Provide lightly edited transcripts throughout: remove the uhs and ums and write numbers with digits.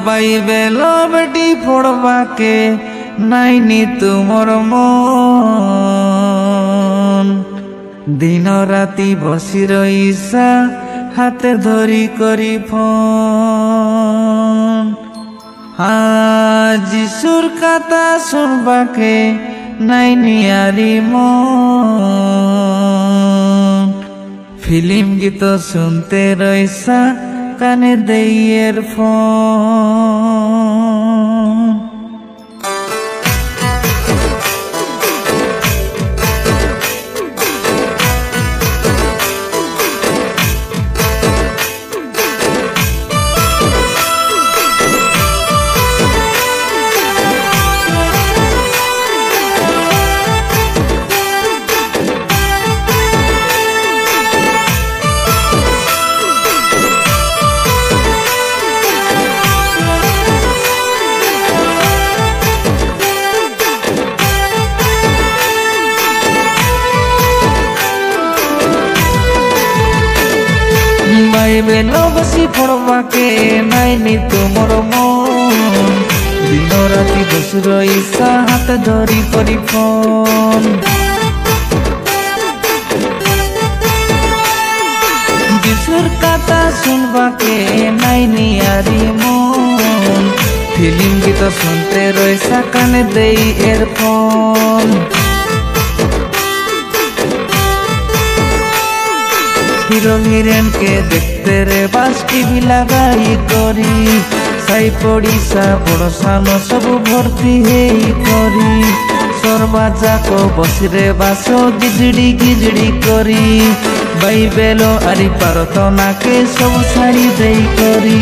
Bible বেটি পড়বাকে নাইনি তুমর মন দিন রাতি বসি রইসা হাতে ধরি করি ফোন যিশুর কথা শুনবাকে নাইনি আরি মন ফিল্ম গীত শুনতে রইসা কানে দেইয়ের ফোন বাইবেল বসি পড়বাকে নাইনি তুমর মন দিন রাতি বসি রইসা হাতে ধরি করি ফোন যিশুর কথা শুনবাকে নাইনি আরি মন ফিল্ম গীত শুনতে রইসা কানে দেই এর ফোন হিরো হিরেন के देखते रे बास टीवी लगाई करी साई पड़ीसा पड़ोसा न सब भर्ती हेई करी सरबा जाक बसी रे बास गिजड़ी गिजड़ी करी বাইবেল आरी प्रार्थना के सब छाड़ी देई करी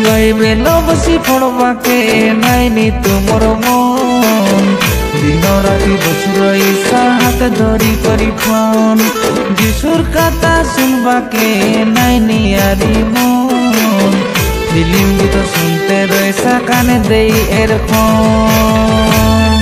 বাইবেল बसी पढ़वाके नाइनी तुमर मन दिन राति बसी रइसा हाथ धरी करी फोन যিশুর কথা শুনবাকে নাইনি আরি মন ফিল্ম গীত শুনতে রইসা কানে দেই এর ফোন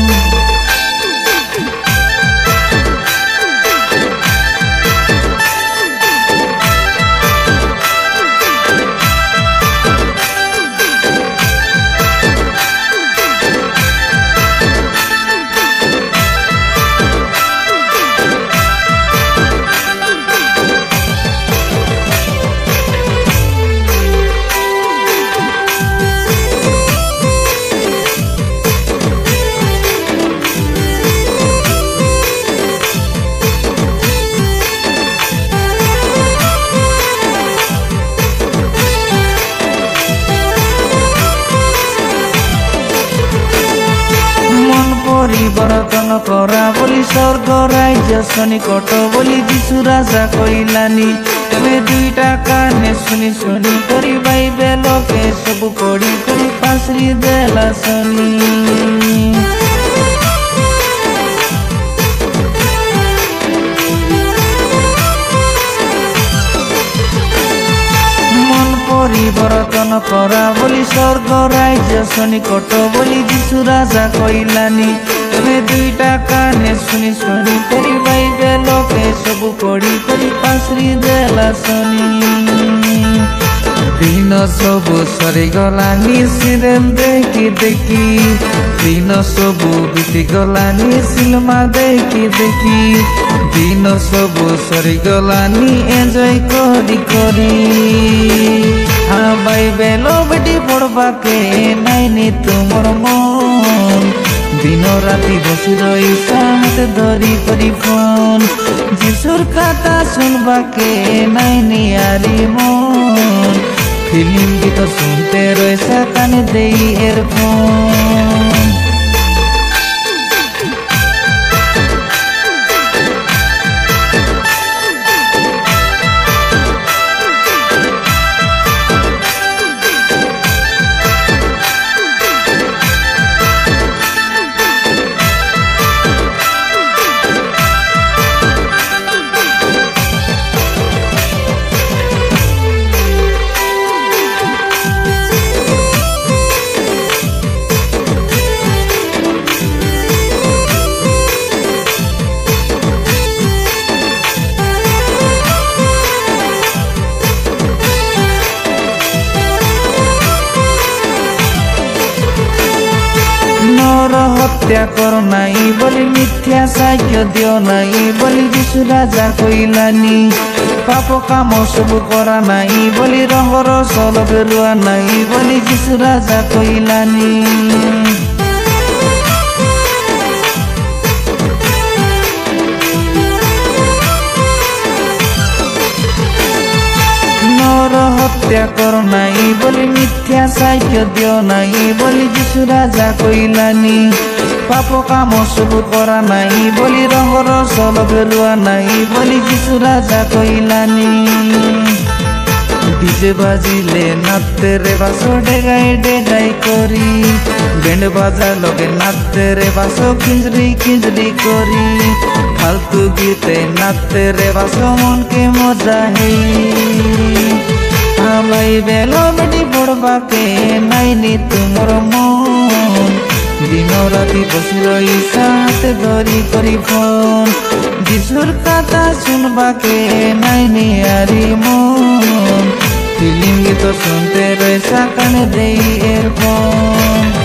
পরিবর্তন করা বলি স্বর্গ রাজ্য সনিকট বলি যিশু রাজা কইলানি তবে দুইটা কানে শুনি শুনি করি বাইবেলকে সবু পড়ি করি পাশরি দেলা শনি পরিবর্তন করা বলি স্বর্গ রাজ্য সনিকট বলি যিশু রাজা কইলানি তবে দুইটা কানে শুনি শুনি করি বাইবেলকে সবু পড়ি করি পাশরি দেলা শনি দিন সবু সরিগলানি সিরিয়াল দেখি দেখি দিন সবু বিতিগলানি সিনেমা দেখি দেখি দিন সবু সরিগলানি এনজয় করি করি বাইবেল বেটি পড়বাকে নাইনি তুমর মন দিন রাতি বসি রইসা হাতে ধরি করি ফোন যিশুর কথা শুনবাকে নাইনি আরি মন ফিল্ম গীত শুনতে রইসা কানে দেই এর ফোন হত্যা কর নাই বলি মিথ্যা সাহায্য দিও নাই বলি যিশু রাজা কইলানি পাপ কাম সবু করা নাই বলি রঙর সল বেলুয়া নাই বলি যিশু রাজা কইলানি হত্যা কর নাই বলি মিথ্যা সাহায্য দিও নাই বলি যিশু রাজা কইলানি পাপ কাম সবু করা নাই বলি রঙর সল বেলুয়া নাই বলি যিশু রাজা কইলানি ডিজে বাজিলে নাচতে রে বাসো ডেগাই ডেগাই করি ব্যান্ড বাজা লগে নাচতে রে বাসো খিঞ্জরি খিঞ্জরি করি ফালতু গীতে নাচতে রে বাসো মনকে মজা হেই আমাই বেলো বেটি পড়বাকে নাইনি তোমার মন দিন রাতি বসি রই সাথে ধরি করি ফোন যিশুর কথা শুনবাকে নাইনি আরি মন ফিলিং গীত শুনতে রয়েছা কানে দেই এরফোন